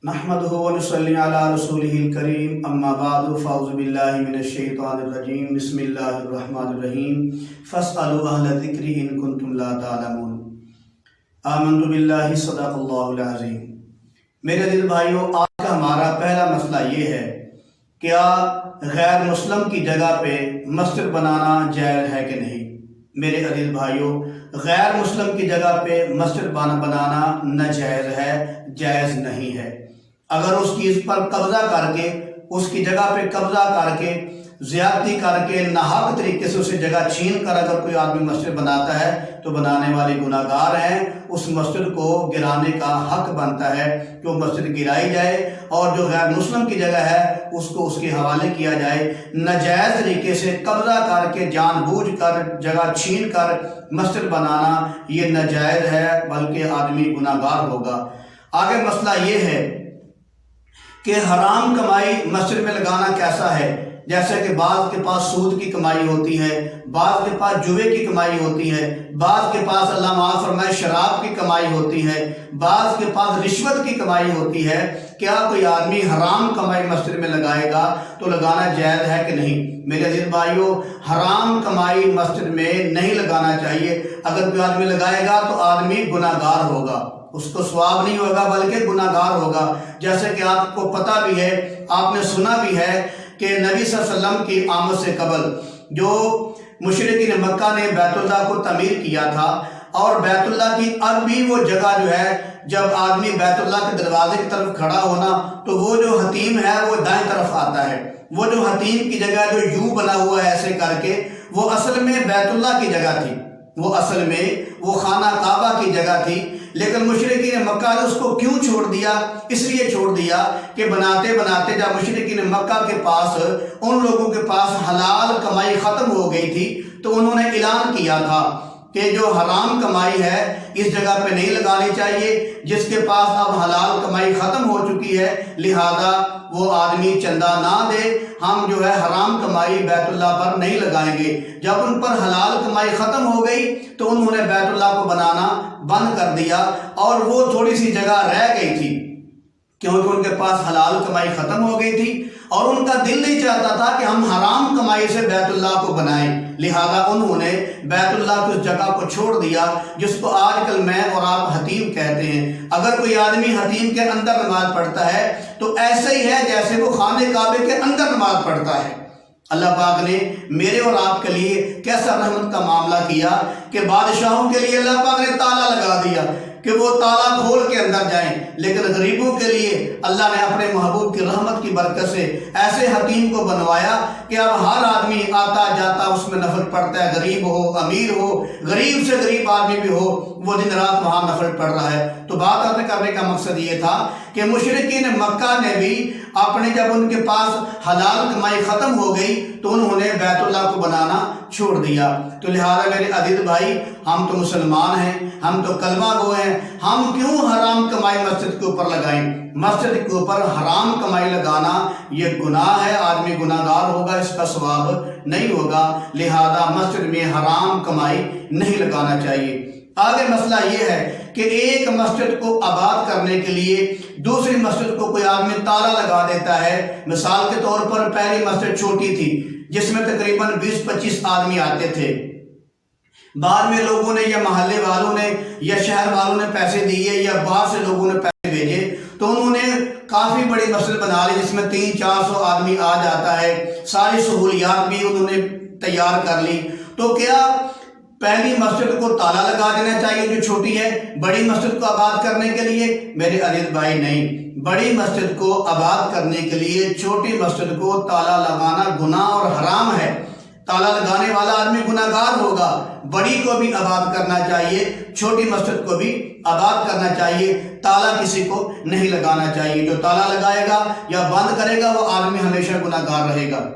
نحمده ونصلي على رسوله الكريم اما بعد فاعوذ بالله من الشیطان الرجیم بسم اللہ الرحمن الرحیم فاسألوا اہل الذکر ان کنتم لا تعلمون آمنت باللہ صدق اللہ العظیم۔ میرے دل بھائیوں، آج کا ہمارا پہلا مسئلہ یہ ہے، کیا غیر مسلم کی جگہ پہ مسجد بنانا جائز ہے کہ نہیں؟ میرے عزیز بھائیوں، غیر مسلم کی جگہ پہ مسجد بنانا ناجائز ہے، جائز نہیں ہے۔ اگر اس چیز پر قبضہ کر کے، اس کی جگہ پہ قبضہ کر کے، زیادتی کر کے، ناحق طریقے سے اسے جگہ چھین کر اگر کوئی آدمی مسجد بناتا ہے تو بنانے والے گناہ گار ہیں۔ اس مسجد کو گرانے کا حق بنتا ہے کہ وہ مسجد گرائی جائے، اور جو غیر مسلم کی جگہ ہے اس کو اس کے حوالے کیا جائے۔ ناجائز طریقے سے قبضہ کر کے، جان بوجھ کر، جگہ چھین کر مسجد بنانا یہ ناجائز ہے، بلکہ آدمی گناہ گار ہوگا۔ آگے مسئلہ یہ ہے کہ حرام کمائی مسجد میں لگانا کیسا ہے؟ جیسے کہ بعض کے پاس سود کی کمائی ہوتی ہے، بعض کے پاس جوے کی کمائی ہوتی ہے، بعض کے پاس اللہ معاف فرمائے شراب کی کمائی ہوتی ہے، بعض کے پاس رشوت کی کمائی ہوتی ہے۔ کیا کوئی آدمی حرام کمائی مسجد میں لگائے گا تو لگانا جائز ہے کہ نہیں؟ میرے عزیز بھائیوں، حرام کمائی مسجد میں نہیں لگانا چاہیے۔ اگر کوئی آدمی لگائے گا تو آدمی گناہ گار ہوگا، اس کو ثواب نہیں ہوگا بلکہ گناہ گار ہوگا۔ جیسے کہ آپ کو پتہ بھی ہے، آپ نے سنا بھی ہے کہ نبی صلی اللہ علیہ وسلم کی آمد سے قبل جو مشرکین مکہ نے بیت اللہ کو تعمیر کیا تھا، اور بیت اللہ کی اب بھی وہ جگہ جو ہے، جب آدمی بیت اللہ کے دروازے کی طرف کھڑا ہونا تو وہ جو حتیم ہے وہ دائیں طرف آتا ہے۔ وہ جو حتیم کی جگہ جو یوں بنا ہوا ہے ایسے کر کے، وہ اصل میں بیت اللہ کی جگہ تھی، وہ اصل میں وہ خانہ کعبہ کی جگہ تھی۔ لیکن مشرکین مکہ نے اس کو کیوں چھوڑ دیا؟ اس لیے چھوڑ دیا کہ بناتے بناتے جب مشرکین مکہ کے پاس، ان لوگوں کے پاس حلال کمائی ختم ہو گئی تھی تو انہوں نے اعلان کیا تھا کہ جو حرام کمائی ہے اس جگہ پہ نہیں لگانی چاہیے، جس کے پاس اب حلال کمائی ختم ہو چکی ہے لہذا وہ آدمی چندہ نہ دے، ہم جو ہے حرام کمائی بیت اللہ پر نہیں لگائیں گے۔ جب ان پر حلال کمائی ختم ہو گئی تو انہوں نے بیت اللہ کو بنانا بند کر دیا، اور وہ تھوڑی سی جگہ رہ گئی تھی کیونکہ ان کے پاس حلال کمائی ختم ہو گئی تھی، اور ان کا دل نہیں چاہتا تھا کہ ہم حرام کمائی سے بیت اللہ کو بنائیں، لہذا انہوں نے بیت اللہ کی اس جگہ کو چھوڑ دیا جس کو آج کل میں اور آپ حتیم کہتے ہیں۔ اگر کوئی آدمی حتیم کے اندر نماز پڑھتا ہے تو ایسے ہی ہے جیسے وہ خانہ کعبے کے اندر نماز پڑھتا ہے۔ اللہ پاک نے میرے اور آپ کے لیے کیسا رحمت کا معاملہ کیا کہ بادشاہوں کے لیے اللہ پاک نے تالا لگا دیا کہ وہ تالا کھول کے اندر جائیں، لیکن غریبوں کے لیے اللہ نے اپنے محبوب کی رحمت کی برکت سے ایسے حتیم کو بنوایا کہ اب ہر آدمی آتا جاتا اس میں نفل پڑھتا ہے، غریب ہو، امیر ہو، غریب سے غریب آدمی بھی ہو، وہ دن رات وہاں نفل پڑھ رہا ہے۔ تو بات کرنے کا مقصد یہ تھا کہ مشرکین مکہ نے بھی اپنے، جب ان کے پاس حلال کمائی ختم ہو گئی تو انہوں نے بیت اللہ کو بنانا چھوڑ دیا۔ تو لہذا میرے عزیز بھائی، ہم تو مسلمان ہیں، ہم تو کلمہ گو ہیں، ہم کیوں حرام کمائی مسجد کے اوپر لگائیں؟ مسجد کے اوپر حرام کمائی لگانا یہ گناہ ہے، آدمی گناہ گار ہوگا، اس کا ثواب نہیں ہوگا، لہذا مسجد میں حرام کمائی نہیں لگانا چاہیے۔ آگے مسئلہ یہ ہے کہ ایک مسجد کو آباد کرنے کے لیے دوسری مسجد کو کوئی آدمی تالا لگا دیتا ہے۔ مثال کے طور پر پہلی مسجد چھوٹی تھی جس میں تقریباً 20-25 آدمی آتے تھے، بعد میں لوگوں نے یا محلے والوں نے یا شہر والوں نے پیسے دیے یا باہر سے لوگوں نے پیسے بھیجے تو انہوں نے کافی بڑی مسجد بنا لی جس میں 300-400 آدمی آ جاتا ہے، ساری سہولیات بھی انہوں نے تیار کر لی۔ تو کیا پہلی مسجد کو تالا لگا دینا چاہیے جو چھوٹی ہے بڑی مسجد کو آباد کرنے کے لیے؟ میرے عزیز بھائی نہیں، بڑی مسجد کو آباد کرنے کے لیے چھوٹی مسجد کو تالا لگانا گناہ اور حرام ہے۔ تالا لگانے والا آدمی گناہ گار ہوگا۔ بڑی کو بھی آباد کرنا چاہیے، چھوٹی مسجد کو بھی آباد کرنا چاہیے، تالا کسی کو نہیں لگانا چاہیے۔ جو تالا لگائے گا یا بند کرے گا وہ آدمی ہمیشہ گناہ گار رہے گا۔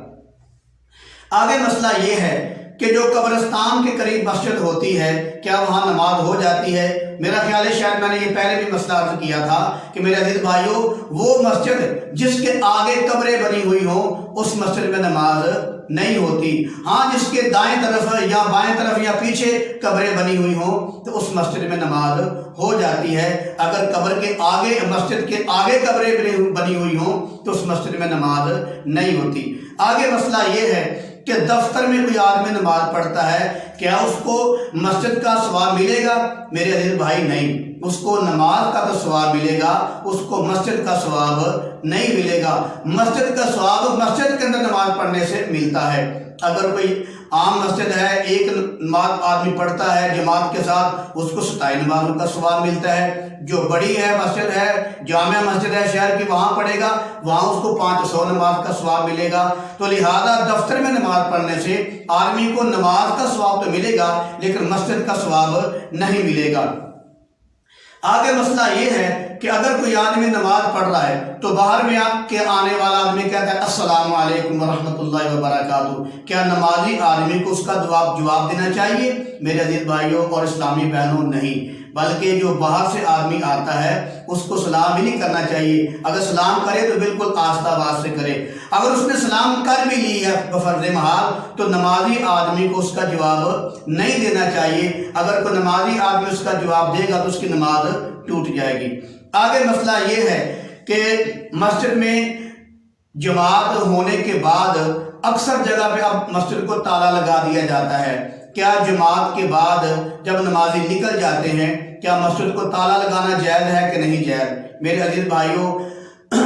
آگے مسئلہ یہ ہے کہ جو قبرستان کے قریب مسجد ہوتی ہے کیا وہاں نماز ہو جاتی ہے؟ میرا خیال ہے شاید میں نے یہ پہلے بھی مسئلہ عرض کیا تھا کہ میرے عزیز بھائیوں، وہ مسجد جس کے آگے قبریں بنی ہوئی ہوں اس مسجد میں نماز نہیں ہوتی۔ ہاں جس کے دائیں طرف یا بائیں طرف یا پیچھے قبریں بنی ہوئی ہوں تو اس مسجد میں نماز ہو جاتی ہے۔ اگر قبر کے آگے، مسجد کے آگے قبریں بنی ہوئی ہوں تو اس مسجد میں نماز نہیں ہوتی۔ آگے مسئلہ یہ ہے کہ دفتر میں کوئی آدمی نماز پڑھتا ہے، کیا اس کو مسجد کا ثواب ملے گا؟ میرے عزیز بھائی نہیں، اس کو نماز کا تو ثواب ملے گا، اس کو مسجد کا ثواب نہیں ملے گا۔ مسجد کا ثواب مسجد کے اندر نماز پڑھنے سے ملتا ہے۔ اگر کوئی عام مسجد ہے، ایک نماز آدمی پڑھتا ہے جماعت کے ساتھ، اس کو 27 نمازوں کا ثواب ملتا ہے۔ جو بڑی ہے مسجد ہے، جامع مسجد ہے شہر کی، وہاں پڑھے گا، وہاں اس کو 500 نماز کا ثواب ملے گا۔ تو لہذا دفتر میں نماز پڑھنے سے آدمی کو نماز کا ثواب تو ملے گا لیکن مسجد کا ثواب نہیں ملے گا۔ آگے مسئلہ یہ ہے کہ اگر کوئی آدمی نماز پڑھ رہا ہے تو باہر میں کے آنے والا آدمی کہتا ہے السلام علیکم ورحمۃ اللہ وبرکاتہ، کیا نمازی آدمی کو اس کا جواب دینا چاہیے؟ میرے عزیز بھائیوں اور اسلامی بہنوں، نہیں، بلکہ جو باہر سے آدمی آتا ہے اس کو سلام بھی نہیں کرنا چاہیے۔ اگر سلام کرے تو بالکل آہستہ آواز سے کرے۔ اگر اس نے سلام کر بھی لی ہے بفرض محال تو نمازی آدمی کو اس کا جواب نہیں دینا چاہیے۔ اگر کوئی نمازی آدمی اس کا جواب دے گا تو اس کی نماز ٹوٹ جائے گی۔ آگے مسئلہ یہ ہے کہ مسجد میں جماعت ہونے کے بعد اکثر جگہ پہ اب مسجد کو تالا لگا دیا جاتا ہے۔ کیا جماعت کے بعد جب نمازی نکل جاتے ہیں کیا مسجد کو تالا لگانا جائز ہے کہ نہیں جائز؟ میرے عزیز بھائیوں،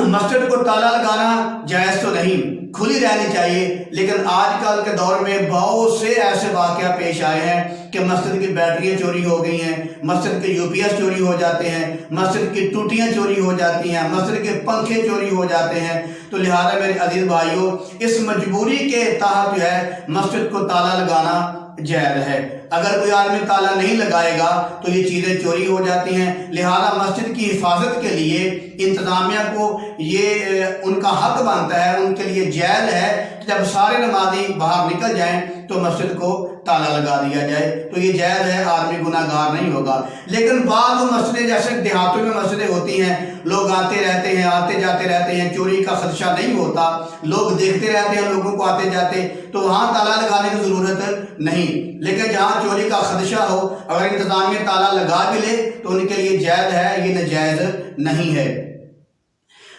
مسجد کو تالا لگانا جائز تو نہیں، کھلی رہنی چاہیے، لیکن آج کل کے دور میں بہت سے ایسے واقعہ پیش آئے ہیں کہ مسجد کی بیٹریاں چوری ہو گئی ہیں، مسجد کے UPS چوری ہو جاتے ہیں، مسجد کی ٹوٹیاں چوری ہو جاتی ہیں، مسجد کے پنکھے چوری ہو جاتے ہیں۔ تو لہذا میرے عزیز بھائیوں، اس مجبوری کے تحت جو ہے مسجد کو تالا لگانا جائز ہے۔ اگر کوئی آدمی تالا نہیں لگائے گا تو یہ چیزیں چوری ہو جاتی ہیں۔ لہذا مسجد کی حفاظت کے لیے انتظامیہ کو یہ ان کا حق بنتا ہے، ان کے لیے جائز ہے کہ جب سارے نمازی باہر نکل جائیں تو مسجد کو تالا لگا دیا جائے، تو یہ جائز ہے، آدمی گناہ گار نہیں ہوگا۔ لیکن بعض مسجدیں جیسے دیہاتوں میں مسجدیں ہوتی ہیں، لوگ آتے رہتے ہیں، آتے جاتے رہتے ہیں، چوری کا خدشہ نہیں ہوتا، لوگ دیکھتے رہتے ہیں لوگوں کو آتے جاتے، تو وہاں تالا لگانے کی ضرورت نہیں۔ لیکن جہاں چوری کا خدشہ ہو، اگر انتظامیہ تالا لگا بھی لے تو ان کے لیے جائز ہے، یہ ناجائز نہیں ہے۔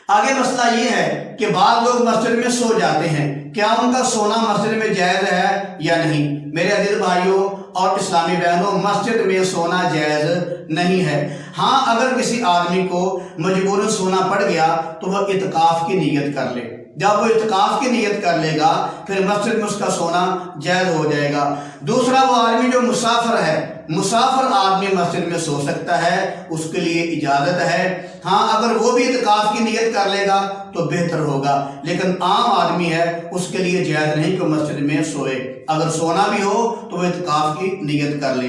آگے مسئلہ یہ ہے کہ بعض لوگ مسجد میں سو جاتے ہیں، کیا ان کا سونا مسجد میں جائز ہے یا نہیں؟ میرے عزیز بھائیوں اور اسلامی بہنوں، مسجد میں سونا جائز نہیں ہے۔ ہاں اگر کسی آدمی کو مجبوراً سونا پڑ گیا تو وہ اعتکاف کی نیت کر لے، جب وہ اعتکاف کی نیت کر لے گا پھر مسجد میں اس کا سونا جائز ہو جائے گا۔ دوسرا، وہ آدمی جو مسافر ہے، مسافر آدمی مسجد میں سو سکتا ہے، اس کے لیے اجازت ہے۔ ہاں اگر وہ بھی اعتکاف کی نیت کر لے گا تو بہتر ہوگا، لیکن عام آدمی ہے اس کے لیے جائز نہیں کہ مسجد میں سوئے۔ اگر سونا بھی ہو تو وہ اعتکاف کی نیت کر لے۔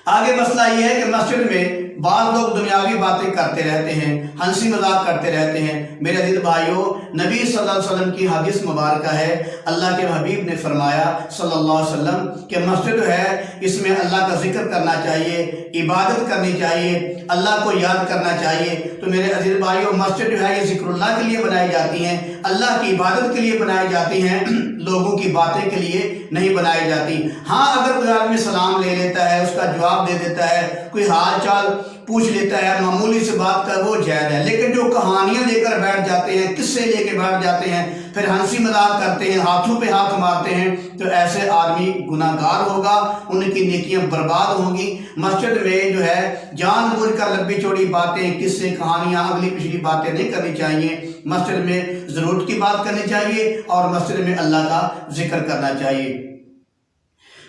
آگے مسئلہ یہ ہے کہ مسجد میں بعض لوگ دنیاوی باتیں کرتے رہتے ہیں، ہنسی مذاق کرتے رہتے ہیں۔ میرے عزیز بھائیوں، نبی صلی اللہ علیہ وسلم کی حدیث مبارکہ ہے، اللہ کے حبیب نے فرمایا صلی اللہ علیہ وسلم کہ مسجد ہے، اس میں اللہ کا ذکر کرنا چاہیے، عبادت کرنی چاہیے، اللہ کو یاد کرنا چاہیے۔ تو میرے عزیز بھائیوں، مسجد جو ہے یہ ذکر اللہ کے لیے بنائی جاتی ہیں، اللہ کی عبادت کے لیے بنائی جاتی ہیں، لوگوں کی باتیں کے لیے نہیں بنائی جاتی۔ ہاں اگر کوئی آدمی سلام لے لیتا ہے، اس کا جواب دے دیتا ہے، کوئی حال چال پوچھ لیتا ہے، معمولی سے بات کر، وہ جائز ہے۔ لیکن جو کہانیاں لے کر بیٹھ جاتے ہیں، قصے لے کے بیٹھ جاتے ہیں، پھر ہنسی مذاق کرتے ہیں، ہاتھوں پہ ہاتھ مارتے ہیں، تو ایسے آدمی گناہ گار ہوگا، ان کی نیکیاں برباد ہوں گی۔ مسجد میں جو ہے جان بوجھ کر لمبی چوڑی باتیں، قصے، کہانیاں، اگلی پچھلی باتیں نہیں کرنی چاہیے۔ مسجد میں ضرورت کی بات کرنی چاہیے اور مسجد میں اللہ کا ذکر کرنا چاہیے۔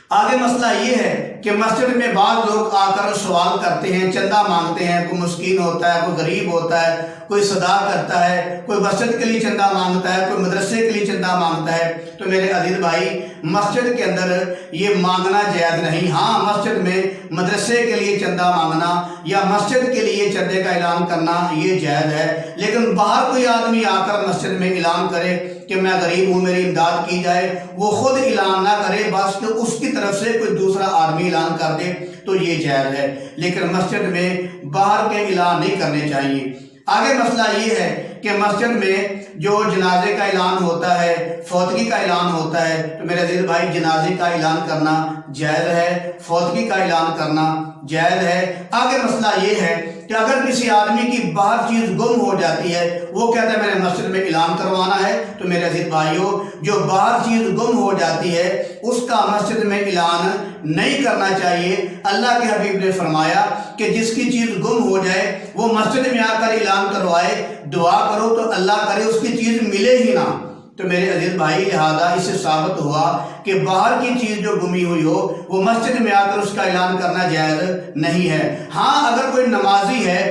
آگے مسئلہ یہ ہے کہ مسجد میں بعض لوگ آ کر سوال کرتے ہیں، چندہ مانگتے ہیں، کوئی مسکین ہوتا ہے، کوئی غریب ہوتا ہے، کوئی صدا کرتا ہے، کوئی مسجد کے لیے چندہ مانگتا ہے، کوئی مدرسے کے لیے چندہ مانگتا ہے۔ تو میرے عزیز بھائی، مسجد کے اندر یہ مانگنا جائز نہیں۔ ہاں مسجد میں مدرسے کے لیے چندہ مانگنا یا مسجد کے لیے چندے کا اعلان کرنا یہ جائز ہے، لیکن باہر کوئی آدمی آ کر مسجد میں اعلان کرے کہ میں غریب ہوں، میری امداد کی جائے، وہ خود اعلان نہ کرے، بس کہ اس کی طرف سے کوئی دوسرا آدمی اعلان کر دے، تو یہ جائز ہے، لیکن مسجد میں باہر کے اعلان نہیں کرنے چاہیے۔ آگے مسئلہ یہ ہے کہ مسجد میں جو جنازے کا اعلان ہوتا ہے، فوتگی کا اعلان ہوتا ہے، تو میرے عزیز بھائی جنازے کا اعلان کرنا جائز ہے، فوتگی کا اعلان کرنا جائز ہے۔ آگے مسئلہ یہ ہے کہ اگر کسی آدمی کی باہر چیز گم ہو جاتی ہے، وہ کہتا ہے میں نے مسجد میں اعلان کروانا ہے، تو میرے عزیز بھائیوں جو باہر چیز گم ہو جاتی ہے اس کا مسجد میں اعلان نہیں کرنا چاہیے۔ اللہ کے حبیب نے فرمایا کہ جس کی چیز گم ہو جائے وہ مسجد میں آ کر اعلان کروائے، دعا کرو تو اللہ کرے اس کی چیز ملے ہی نہ۔ تو میرے عزیز بھائی لہذا اس سے ثابت ہوا کہ باہر کی چیز جو گمی ہوئی ہو وہ مسجد میں آ کر اس کا اعلان کرنا جائز نہیں ہے۔ ہاں اگر کوئی نمازی ہے،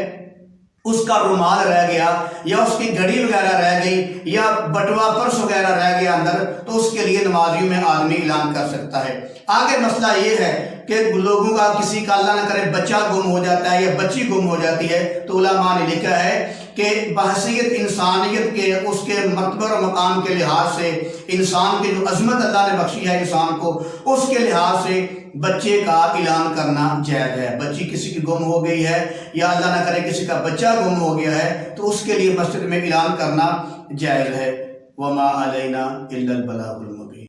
اس کا رومال رہ گیا یا اس کی گھڑی وغیرہ رہ گئی یا بٹوا پرس وغیرہ رہ گیا اندر، تو اس کے لیے نمازیوں میں آدمی اعلان کر سکتا ہے۔ آگے مسئلہ یہ ہے کہ لوگوں کا کسی کا اللہ نہ کرے بچہ گم ہو جاتا ہے یا بچی گم ہو جاتی ہے، تو علماء نے لکھا ہے کہ بحیثیت انسانیت کے اس کے مرتبہ اور مقام کے لحاظ سے، انسان کی جو عظمت اللہ نے بخشی ہے انسان کو، اس کے لحاظ سے بچے کا اعلان کرنا جائز ہے۔ بچی کسی کی گم ہو گئی ہے یا اللہ نہ کرے کسی کا بچہ گم ہو گیا ہے تو اس کے لیے مسجد میں اعلان کرنا جائز ہے۔ وما علینا الا البلاغ المبین۔